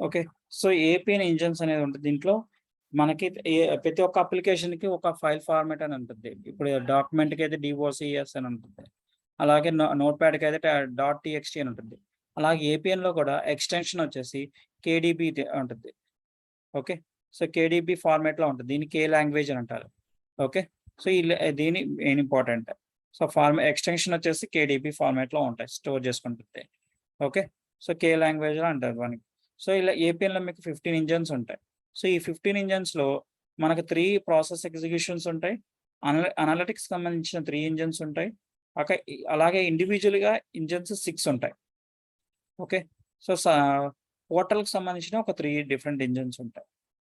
Okay. So, APN engines అనేది ఉంటుంది. దీంట్లో మనకి ప్రతి ఒక్క అప్లికేషన్‌కి ఒక ఫైల్ ఫార్మాట్ అని ఉంటుంది. ఇప్పుడు డాక్యుమెంట్‌కి అయితే డీఓసీఎస్ అని ఉంటుంది. అలాగే నోట్‌ప్యాడ్‌కి అయితే డాట్ టీఎక్స్టీ అని ఉంటుంది. అలాగే ఏపీఎన్‌లో కూడా ఎక్స్‌టెన్షన్ వచ్చేసి కేడీబీ ఉంటుంది. ఓకే. సో, కేడీబీ ఫార్మాట్‌లో ఉంటుంది. దీన్ని కే లాంగ్వేజ్ అని అంటారు. ఓకే. సో, దీని మెయిన్ ఇంపార్టెంట్. సో, ఎక్స్‌టెన్షన్ వచ్చేసి కేడీబీ ఫార్మాట్‌లో ఉంటాయి. స్టోర్ చేసుకుంటుంది. ఓకే. సో, కే లాంగ్వేజ్‌లో అంటారు దానికి. సో, ఇలా ఏపీఎన్‌లో మీకు 15 ఇంజిన్స్ ఉంటాయి. సో, ఈ 15 ఇంజిన్స్‌లో మనకు 3 ప్రాసెస్ ఎగ్జిక్యూషన్స్ ఉంటాయి. అనలిటిక్స్‌కి సంబంధించిన 3 ఇంజిన్స్ ఉంటాయి. అలాగే ఇండివిడ్యువల్‌గా ఇంజిన్స్ 6 ఉంటాయి. ఓకే. సో, పోర్టల్‌కి సంబంధించిన ఒక 3 డిఫరెంట్ ఇంజిన్స్ ఉంటాయి.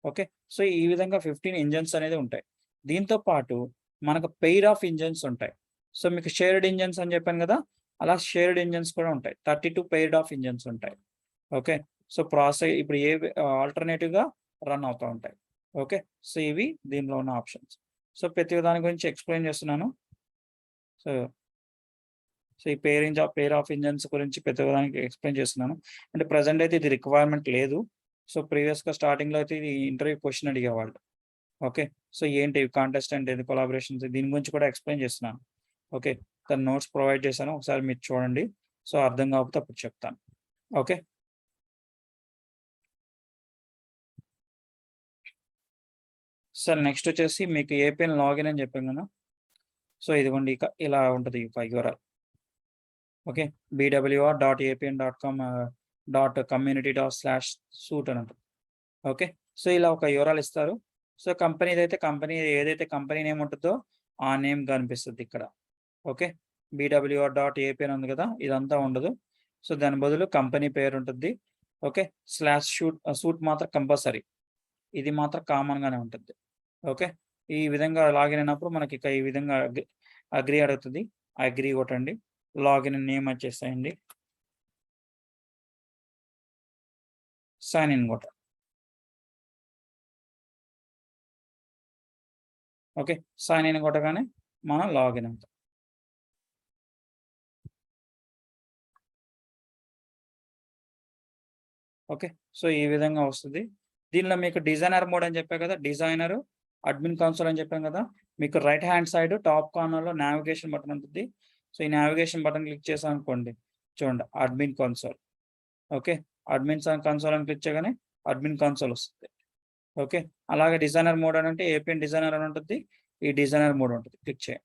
ఓకే. సో, ఈ విధంగా 15 ఇంజిన్స్ అనేది ఉంటాయి. దీంతో పాటు మనకు పెయిర్ ఆఫ్ ఇంజిన్స్ ఉంటాయి. సో, మీకు షేర్డ్ ఇంజిన్స్ అని చెప్పాను కదా! అలా షేర్డ్ ఇంజిన్స్ కూడా ఉంటాయి. 32 పెయిర్డ్ ఆఫ్ ఇంజిన్స్ ఉంటాయి. ఓకే. సో, ఇప్పుడు ఆల్టర్‌నేటివ్‌గా రన్ అవుతా ఉంటాయి. ఓకే. సో, ఇవి దీనిలో ఉన్న ఆప్షన్స్. సో, ప్రతి దాని గురించి ఎక్స్‌ప్లెయిన్ చేస్తున్నాను. సో, ఈ పెయిర్ ఆఫ్ ఇంజిన్స్ గురించి ప్రతి దానికి ఎక్స్‌ప్లెయిన్ చేస్తున్నాను. అంటే ప్రెజెంట్ అయితే ఇది రిక్వైర్మెంట్ లేదు. సో, ప్రీవియస్‌గా స్టార్టింగ్‌లో అయితే ఇది ఇంటర్వ్యూ క్వెషన్ అడిగేవాళ్ళు. ఓకే. సో, ఏంటి కాంటెస్ట్ అంటే ఏది, కొలాబరేషన్స్ దీని గురించి కూడా ఎక్స్‌ప్లెయిన్ చేస్తున్నాను. ఓకే. తను నోట్స్ ప్రొవైడ్ చేశాను. ఒకసారి మీరు చూడండి. సో, అర్థం కాకపోతే అప్పుడు చెప్తాను. ఓకే. సార్ నెక్స్ట్ వచ్చేసి మీకు ఏపీఎన్ లాగిన్ అని చెప్పాను కదా! సో, ఇదిగోండి ఇలా ఉంటది యూఆర్ఎల్. ఓకే. bwr.apn.com .community./suite అని ఉంటుంది. ఓకే. సో, ఇలా ఒక యూఆర్ఎల్ ఇస్తారు. సో, ఏదైతే కంపెనీ నేమ్ ఉంటుందో ఆ నేమ్ కనిపిస్తది ఇక్కడ. ఓకే. bwr.apn ఉంది కదా! ఇదంతా ఉండదు. సో, దాని బదులు కంపెనీ పేరు ఉంటుంది. ఓకే. సూట్ మాత్రం కంపల్సరీ. ఇది మాత్రం కామన్‌గానే ఉంటుంది. ఓకే. ఈ విధంగా లాగిన్ అయినప్పుడు మనకి ఈ విధంగా అగ్రీ అడుగుతది. అగ్రీ కొట్టండి. లాగిన్ నేమ్ వచ్చేసేయండి. సైన్ ఇన్ కొట్టండి. ఓకే. సైన్ ఇన్ కొట్టగానే మనం లాగిన్ అవుతాం. ఓకే. సో, ఈ విధంగా వస్తది. దీనిలో మీకు డిజైనర్ మోడ్ అని చెప్పా కదా! డిజైనరు, అడ్మిన్ కన్సోల్ అని చెప్పాను కదా! మీకు రైట్ హ్యాండ్ సైడ్ టాప్ కార్నర్‌లో నావిగేషన్ బటన్ ఉంటుంది. సో, ఈ నావిగేషన్ బటన్ క్లిక్ చేశామనుకోండి, చూడండి అడ్మిన్ కన్సోల్. ఓకే. కన్సోల్ అని క్లిక్ చేయగానే అడ్మిన్ కన్సోల్ వస్తది. ఓకే. అలాగే డిజైనర్ మోడ్ అని అంటే ఏపీఎన్ డిజైనర్ అని ఉంటుంది. ఈ డిజైనర్ మోడ్ ఉంటుంది. క్లిక్ చేయండి.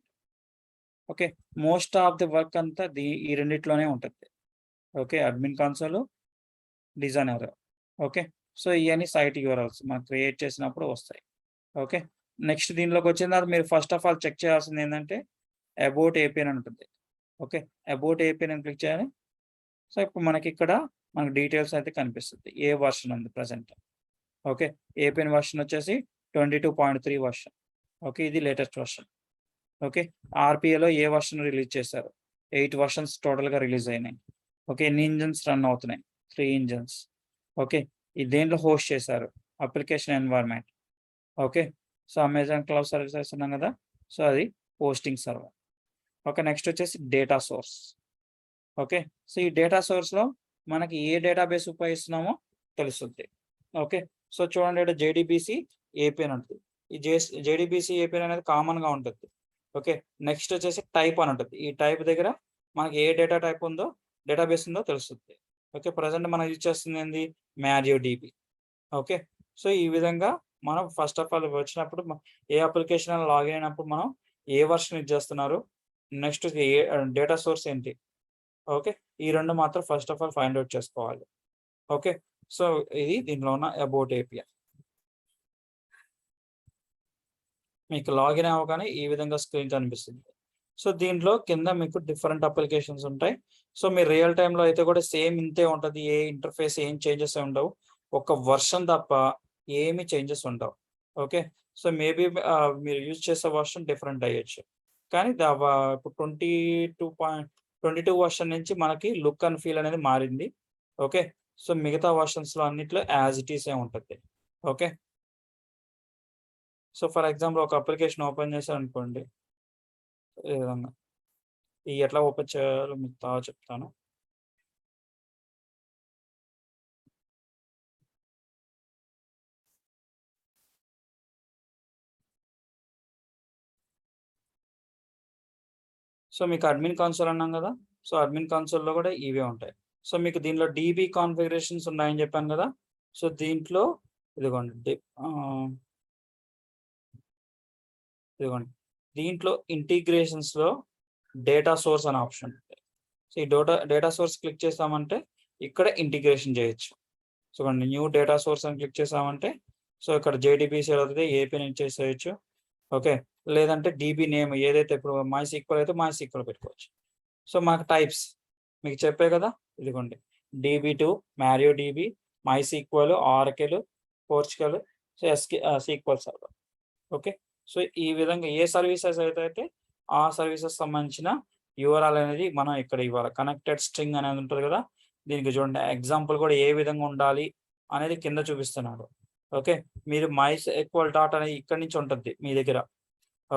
Okay. Most of the work అంతా ఈ రెండిట్లోనే ఉంటుంది. Okay. Admin console, designer. Okay. So, ఇయన్నీ సైట్ యూఆర్ఎల్స్ మనం క్రియేట్ చేసినప్పుడు వస్తాయి. ఓకే. నెక్స్ట్ దీనిలోకి వచ్చిన తర్వాత మీరు ఫస్ట్ ఆఫ్ ఆల్ చెక్ చేయాల్సింది ఏంటంటే అబౌట్ ఏపీఎన్ అని ఉంటుంది. ఓకే. అబౌట్ ఏపీఎన్ అని క్లిక్ చేయాలి. సో, ఇప్పుడు మనకి డీటెయిల్స్ అయితే కనిపిస్తుంది. ఏ వెర్షన్ ఉంది ప్రెజెంట్. ఓకే. ఏపీఎన్ వెర్షన్ వచ్చేసి 22.3 వెర్షన్. ఓకే. ఇది లేటెస్ట్ వెర్షన్. ఓకే. ఆర్‌పిఏలో ఏ వెర్షన్ రిలీజ్ చేశారు. 8 వెర్షన్స్ టోటల్‌గా రిలీజ్ అయినాయి. ఓకే. ఎన్ని ఇంజిన్స్ రన్ అవుతున్నాయి. 3 ఇంజిన్స్. ఓకే. ఇది దేంట్లో హోస్ట్ చేశారు. Application environment. Okay. So, Amazon cloud services ఉన్నాం కదా! సో, అది హోస్టింగ్ సర్వర్. ఓకే. నెక్స్ట్ వచ్చేసి డేటా సోర్స్. ఓకే. సో, ఈ డేటా సోర్స్‌లో మనకి ఏ డేటాబేస్ ఉపయోగిస్తున్నామో తెలుస్తుంది. ఓకే. సో, చూడండి ఇక్కడ జేడీబీసీ ఏపీఎన్ ఉంటుంది. ఈ జేడీబీసీ ఏపీఎన్ అనేది కామన్‌గా ఉంటుంది. ఓకే. నెక్స్ట్ వచ్చేసి టైప్ అని ఉంటుంది. ఈ టైప్ దగ్గర మనకి ఏ డేటా టైప్ ఉందో, డేటాబేస్ ఉందో తెలుస్తుంది. ఓకే. ప్రెజెంట్ మనం యూజ్ చేస్తుంది ఏంది? MariaDB. ఓకే. సో, ఈ విధంగా మనం ఫస్ట్ ఆఫ్ ఆల్ వచ్చినప్పుడు ఏ అప్లికేషన్ లాగిన్ అయినప్పుడు మనం ఏ వెర్షన్ యూజ్ చేస్తున్నారు. నెక్స్ట్ డేటా సోర్స్ ఏంటి? ఓకే. ఈ 2 మాత్రం first of all find out చేసుకోవాలి. ఓకే. సో, ఇది దీనిలో ఉన్న అబౌట్ ఏపీఎన్. మీకు లాగిన్ అవ్వగానే ఈ విధంగా స్క్రీన్ కనిపిస్తుంది. సో, దీంట్లో కింద మీకు డిఫరెంట్ అప్లికేషన్స్ ఉంటాయి. సో, మీరు రియల్ టైమ్‌లో అయితే కూడా సేమ్ ఇంతే ఉంటది. ఏ ఇంటర్‌ఫేస్ ఏం చేంజెస్ ఉండవు. ఒక వెర్షన్ తప్ప ఏమి చేంజెస్ ఉండవు. ఓకే. సో, మీరు యూజ్ చేసే వెర్షన్ డిఫరెంట్ అయ్యొచ్చు. కానీ ఇప్పుడు 22 వెర్షన్ నుంచి మనకి లుక్ అండ్ ఫీల్ అనేది మారింది. ఓకే. సో, మిగతా వెర్షన్స్‌లో అన్నిట్లో యాజ్ ఇట్ ఈసే ఉంటది. ఓకే. సో, ఫర్ ఎగ్జాంపుల్ ఒక అప్లికేషన్ ఓపెన్ చేశారనుకోండి. ఈ విధంగా. ఎట్లా ఓపెన్ చేయాలో మీకు చెప్తాను. సో మీకు అడ్మిన్ కన్సోల్ అన్నాం కదా, సో అడ్మిన్ కన్సోల్‌లో కూడా ఇవే ఉంటాయి. సో మీకు దీనిలో డీబీ కాన్ఫిగరేషన్స్ ఉన్నాయని చెప్పాను కదా, సో దీంట్లో ఇదిగోండి ఇదిగోండి దీంట్లో ఇంటిగ్రేషన్స్‌లో డేటా సోర్స్ అనే ఆప్షన్ ఉంటుంది. సో ఈ డేటా సోర్స్ క్లిక్ చేసామంటే ఇక్కడ ఇంటిగ్రేషన్ చేయొచ్చు. సో న్యూ డేటా సోర్స్ అని క్లిక్ చేసామంటే సో ఇక్కడ జేడీబీసీ అవుతుంది, ఏపీ నుంచి చేసేయచ్చు. ఓకే, లేదంటే డీబీ నేమ్ ఏదైతే ఇప్పుడు MySQL అయితే MySQL పెట్టుకోవచ్చు. సో మాకు టైప్స్ మీకు చెప్పే కదా, ఇదిగోండి DB2, MariaDB, MySQL, Oracle, Postgres, so SQL server. Okay, so ఈ విధంగా ఏ సర్వీసెస్ అయితే ఆ సర్వీసెస్ సంబంధించిన యూఆర్ఎల్ అనేది మనం ఇక్కడ ఇవ్వాలి. కనెక్టెడ్ స్ట్రింగ్ అనేది ఉంటుంది కదా, దీనికి చూడండి ఎగ్జాంపుల్ కూడా ఏ విధంగా ఉండాలి అనేది కింద చూపిస్తున్నాడు. ఓకే, మీరు MySQL డాట్ అనేది ఇక్కడ నుంచి ఉంటుంది మీ దగ్గర.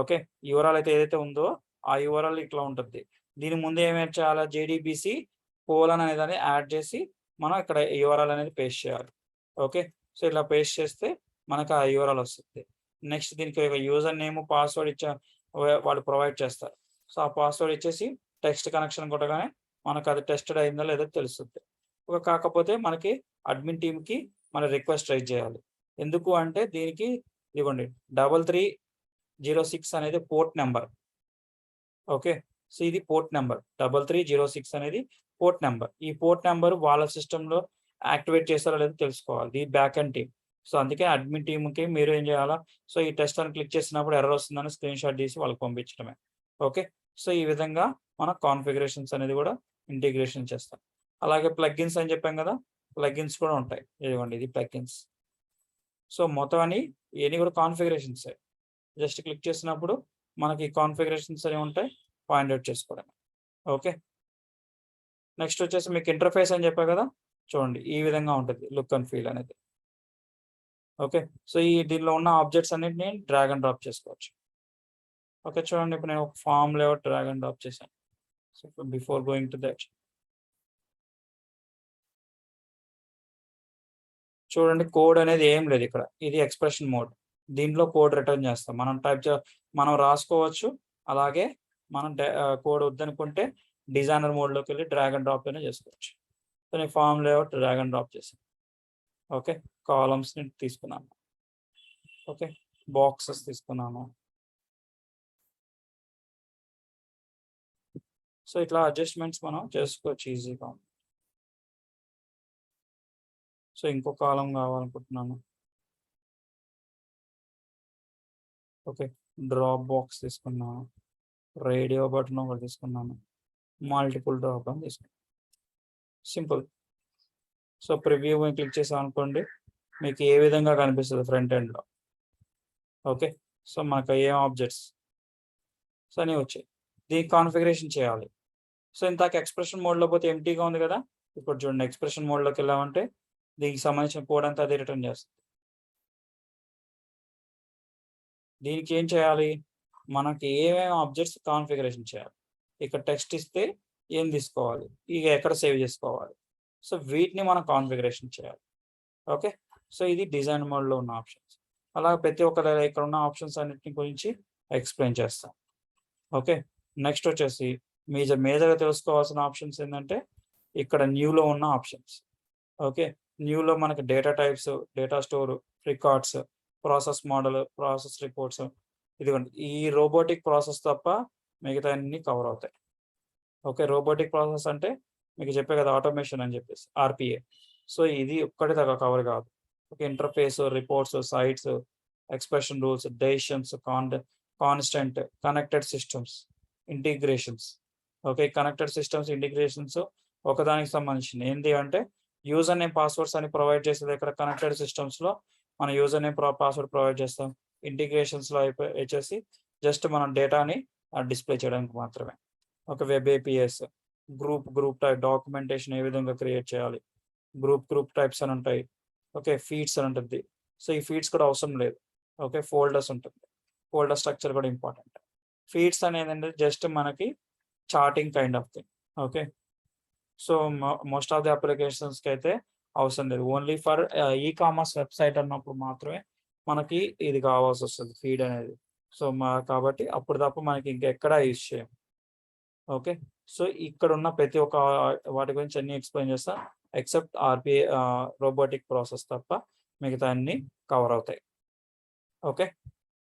ఓకే, యూఆర్ఎల్ అయితే ఏదైతే ఉందో ఆ యూఆర్ఎల్ ఇట్లా ఉంటుంది. దీని ముందు ఏమేమి చేయాలి, జేడీబీసీ కోలన్ అనేది యాడ్ చేసి మనం ఇక్కడ యూఆర్ఎల్ అనేది పేస్ట్ చేయాలి. ఓకే, సో ఇలా పేస్ట్ చేస్తే మనకు ఆ యూఆర్ఎల్ వస్తుంది. నెక్స్ట్ దీనికి ఒక యూజర్ నేమ్ పాస్వర్డ్ వాళ్ళు ప్రొవైడ్ చేస్తారు. సో ఆ పాస్వర్డ్ ఇచ్చేసి టెక్స్ట్ కనెక్షన్ కొట్టగానే మనకు అది టెస్టెడ్ అయిందో లేదో తెలుస్తుంది. కాకపోతే మనకి అడ్మిన్ టీమ్కి మన రిక్వెస్ట్ రైజ్ చేయాలి. ఎందుకు అంటే దీనికి ఇదిగోండి 3306 అనేది పోర్ట్ నెంబర్. ఓకే, సో ఇది పోర్ట్ నెంబర్ 3306 అనేది పోర్ట్ నెంబర్. ఈ పోర్ట్ నెంబర్ వాళ్ళ సిస్టంలో యాక్టివేట్ చేస్తారో లేదో తెలుసుకోవాలి, ఇది బ్యాక్ అండ్ టీమ్. సో అందుకే అడ్మిన్ టీమ్కి మీరు ఏం చేయాలా, సో ఈ టెస్ట్ అని క్లిక్ చేసినప్పుడు ఎర్రర్ వస్తుందని స్క్రీన్ షాట్ తీసి వాళ్ళకి పంపించడమే. ఓకే, సో ఈ విధంగా మనం కాన్ఫిగరేషన్స్ అనేది కూడా ఇంటిగ్రేషన్ చేస్తాం. అలాగే ప్లగ్గిన్స్ అని చెప్పాం కదా, ప్లగ్గిన్స్ కూడా ఉంటాయి. ఇదిగోండి ఇది ప్లగ్గిన్స్. సో మొత్తం అని ఇవన్నీ కూడా కాన్ఫిగరేషన్స్. జస్ట్ క్లిక్ చేసినప్పుడు మనకి కాన్ఫిగరేషన్స్ అనేవి ఉంటాయి, పాయింట్ అవుట్ చేసుకోవడం. ఓకే, నెక్స్ట్ వచ్చేసి మీకు ఇంటర్ఫేస్ అని చెప్పా కదా, చూడండి ఈ విధంగా ఉంటుంది లుక్ అండ్ ఫీల్ అనేది. ఓకే, సో ఈ దీనిలో ఉన్న ఆబ్జెక్ట్స్ అన్నిటిని డ్రాగ్ అండ్ డ్రాప్ చేసుకోవచ్చు. ఓకే, చూడండి ఇప్పుడు నేను ఒక form layout drag and drop చేశాను. So before going to that చూడండి కోడ్ అనేది ఏం లేదు ఇక్కడ, ఇది ఎక్స్ప్రెషన్ మోడ్. దీంట్లో కోడ్ రిటర్న్ చేస్తాం, మనం రాసుకోవచ్చు. అలాగే మనం కోడ్ వద్దనుకుంటే డిజైనర్ మోడ్లోకి వెళ్ళి డ్రాగ్ అండ్ డ్రాప్ అయినా చేసుకోవచ్చు. సో నేను form layout drag and drop చేశాను. ఓకే, కాలమ్స్ని తీసుకున్నాను. ఓకే, బాక్సెస్ తీసుకున్నాను. సో ఇట్లా అడ్జస్ట్మెంట్స్ మనం చేసుకోవచ్చు ఈజీగా. సో ఇంకో కాలం కావాలనుకుంటున్నాను. ఓకే, డ్రాప్ బాక్స్ తీసుకున్నాను, రేడియో బటన్ ఒకటి తీసుకున్నాను, మల్టిపుల్ డ్రాప్ డౌన్ తీసుకున్నాను. సింపుల్. సో ప్రివ్యూ క్లిక్ చేసాం అనుకోండి, మీకు ఏ విధంగా కనిపిస్తుంది ఫ్రంట్ ఎండ్లో. ఓకే, సో మనకు ఏం ఆబ్జెక్ట్స్ సో అన్నీ వచ్చాయి. దీనికి కాన్ఫిగరేషన్ చేయాలి. సో ఇంతకు ఎక్స్ప్రెషన్ మోడ్లో పోతే ఎంటీగా ఉంది కదా, ఇప్పుడు చూడండి ఎక్స్ప్రెషన్ మోడ్లోకి వెళ్ళామంటే దీనికి సంబంధించిన కోడ్ అంతా అదే రిటర్న్ చేస్తుంది. దీనికి ఏం చేయాలి, మనకి ఏమేమి ఆబ్జెక్ట్స్ కాన్ఫిగరేషన్ చేయాలి. ఇక్కడ టెక్స్ట్ ఇస్తే ఏం తీసుకోవాలి, ఇక ఎక్కడ సేవ్ చేసుకోవాలి, సో వీటిని మనం కాన్ఫిగరేషన్ చేయాలి. ఓకే, సో ఇది డిజైన్ మోడ్లో ఉన్న ఆప్షన్స్. అలా ప్రతి ఒక్క ఇక్కడ ఉన్న ఆప్షన్స్ అన్నిటిని గురించి ఎక్స్ప్లెయిన్ చేస్తాం. ఓకే, నెక్స్ట్ వచ్చేసి మేజర్గా తెలుసుకోవాల్సిన ఆప్షన్స్ ఏంటంటే ఇక్కడ న్యూలో ఉన్న ఆప్షన్స్. ఓకే, న్యూలో మనకి data types, data store, records, process model, process reports. ఇదిగోండి ఈ రోబోటిక్ ప్రాసెస్ తప్ప మిగతా అన్ని కవర్ అవుతాయి. ఓకే, రోబోటిక్ ప్రాసెస్ అంటే మీకు చెప్పే కదా ఆటోమేషన్ అని చెప్పేసి ఆర్పిఏ. సో ఇది ఒక్కటి దాకా కవర్ కాదు. Okay, interface, reports, sites, expression rules, decisions, constant, connected systems, integrations. Okay, connected systems, integrations ఒకదానికి సంబంధించింది. ఏంటి అంటే యూజర్ నేమ్ పాస్వర్డ్స్ అని ప్రొవైడ్ చేసేది ఇక్కడ కనెక్టెడ్ సిస్టమ్స్లో మన యూజర్ నేమ్ పాస్వర్డ్ ప్రొవైడ్ చేస్తాం. ఇంటిగ్రేషన్స్లో వచ్చేసి జస్ట్ మనం డేటాని డిస్ప్లే చేయడానికి మాత్రమే. ఒక web APIs, group type, documentation ఏ విధంగా క్రియేట్ చేయాలి, గ్రూప్ టైప్స్ అని ఉంటాయి. ఓకే, ఫీడ్స్ అని ఉంటుంది. సో ఈ ఫీడ్స్ కూడా అవసరం లేదు. ఓకే, ఫోల్డర్స్ ఉంటుంది, ఫోల్డర్ స్ట్రక్చర్ కూడా ఇంపార్టెంట్. ఫీడ్స్ అనేది జస్ట్ మనకి charting kind of thing. Okay, so most of the అప్లికేషన్స్కి అయితే అవసరం లేదు, ఓన్లీ ఫర్ ఈ-కామర్స్ వెబ్సైట్ అన్నప్పుడు మాత్రమే మనకి ఇది కావాల్సి వస్తుంది ఫీడ్ అనేది. సో కాబట్టి అప్పుడు తప్ప మనకి ఇంకెక్కడా యూజ్ చేయం. ఓకే. సో ఇక్కడ ఉన్న ప్రతి ఒక్క వాటి గురించి అన్ని ఎక్స్ప్లెయిన్ చేస్తా. ఎక్సెప్ట్ ఆర్‌పిఏ రోబోటిక్ ప్రాసెస్ తప్ప మిగతా అన్ని కవర్ అవుతాయి. ఓకే.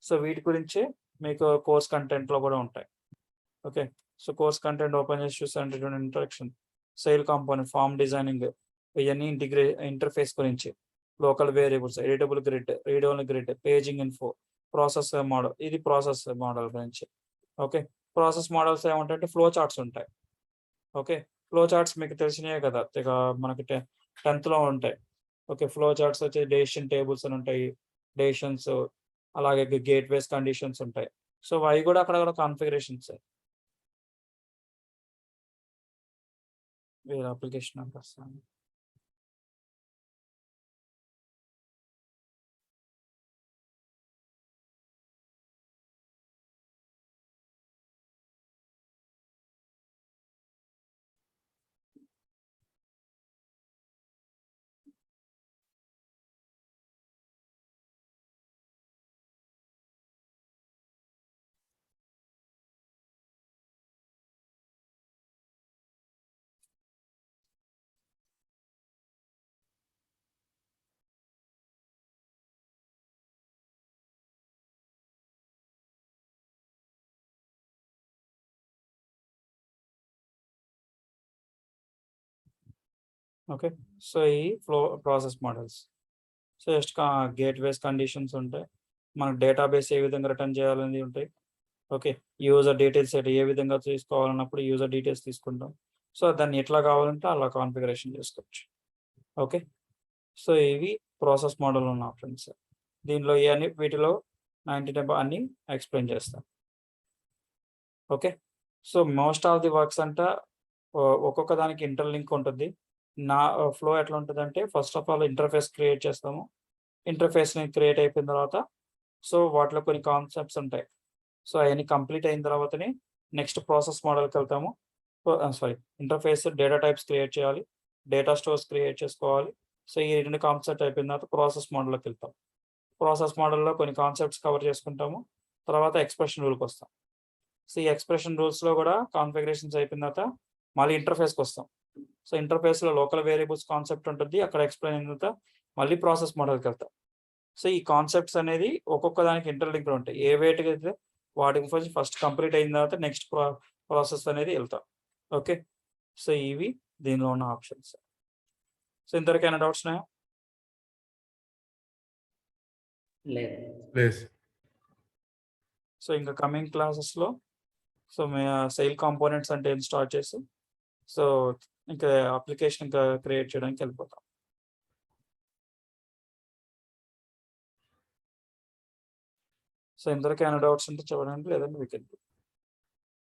సో వీటి గురించి మీకు కోర్స్ కంటెంట్‌లో కూడా ఉంటాయి. Okay. So course content open చేసి చూసారంటే చూడండి, introduction, SAIL component, form designing, ఇవన్నీ ఇంటర్ఫేస్ గురించి, local variables, editable grid, read only grid, paging info, process model, ఇది ప్రాసెస్ మోడల్ గురించి. ఓకే. ప్రాసెస్ మోడల్స్ ఏమంటాయంటే ఫ్లో చార్ట్స్ ఉంటాయి. ఓకే. ఫ్లో చార్ట్స్ మీకు తెలిసినవే కదా! ఇక మనకి 10థ్‌లో ఉంటాయి. ఓకే. ఫ్లో చార్ట్స్ వచ్చి డెసిషన్ టేబుల్స్ అని ఉంటాయి. డెసిషన్స్, అలాగే గేట్‌వేస్ కండిషన్స్ ఉంటాయి. సో అవి కూడా అక్కడ కూడా కాన్ఫిగరేషన్సే. వేరే అప్లికేషన్ అంటారు. ఓకే. సో ఈ process models. So just gateways conditions ఉంటాయి. మనకు డేటాబేస్ ఏ విధంగా రిటర్న్ చేయాలనేది ఉంటాయి. ఓకే. యూజర్ డీటెయిల్స్ ఏ విధంగా తీసుకోవాలన్నప్పుడు యూజర్ డీటెయిల్స్ తీసుకుంటాం. సో దాన్ని ఎట్లా కావాలంటే అలా కాన్ఫిగరేషన్ చేసుకోవచ్చు. ఓకే. సో ఇవి ప్రాసెస్ మోడల్ ఉన్న ఆప్షన్స్. దీనిలో వీటిలో 90 అన్ని ఎక్స్‌ప్లెయిన్ చేస్తాం. Okay. So most of the works ఒక్కొక్క దానికి ఇంటర్‌లింక్ ఉంటుంది. నా ఫ్లో ఎట్లా ఉంటదంటే, first of all interface create చేస్తాము. ఇంటర్‌ఫేస్‌ని క్రియేట్ అయిపోయిన తర్వాత, సో వాటిలో కొన్ని కాన్సెప్ట్స్ ఉంటాయి. సో అయన్నీ కంప్లీట్ అయిన తర్వాతనే నెక్స్ట్ ప్రాసెస్ మోడల్‌కెళ్తాము. Sorry, interface data types create చేయాలి. డేటా స్టోర్స్ క్రియేట్ చేసుకోవాలి. సో ఈ 2 కాన్సెప్ట్ అయిపోయిన తర్వాత ప్రాసెస్ మోడల్‌లోకెళ్తాం. ప్రాసెస్ మోడల్‌లో కొన్ని కాన్సెప్ట్స్ కవర్ చేసుకుంటాము. తర్వాత ఎక్స్‌ప్రెషన్ రూల్‌కొస్తాం. సో ఈ ఎక్స్‌ప్రెషన్ రూల్స్‌లో కూడా కాన్ఫిగరేషన్స్ అయిపోయిన తర్వాత మళ్ళీ ఇంటర్‌ఫేస్‌కొస్తాం. సో ఇంటర్‌ఫేస్‌లో లోకల్ వేరియబుల్స్ కాన్సెప్ట్ ఉంటుంది. అక్కడ ఎక్స్‌ప్లెయిన్ అయిన తర్వాత మళ్ళీ ప్రాసెస్ మోడల్‌కెళ్తాం. సో ఈ కాన్సెప్ట్స్ అనేది ఒక్కొక్క దానికి ఇంటర్‌లింక్డ్ ఉంటాయి. ఏ వేటికైతే వాటికి ఫస్ట్ కంప్లీట్ అయిన తర్వాత నెక్స్ట్ ప్రాసెస్ అనేది ఎళ్తాం. ఓకే. సో ఇవి దీనిలో ఉన్న ఆప్షన్స్. సో ఇంతవరకు ఏమైనా డౌట్స్ ఉన్నాయా? లేదు. లేదు. సో ఇంకా కమింగ్ క్లాసెస్‌లో సో సేల్ కాంపోనెంట్స్ అంటే ఏం స్టార్ట్ చేసి, సో ఇంకా అప్లికేషన్ ఇంకా క్రియేట్ చేయడానికి వెళ్ళిపోతాం. సో ఇంతవరకు ఏమైనా డౌట్స్ ఉంటే చెప్పండి, లేదంటే వీ కెన్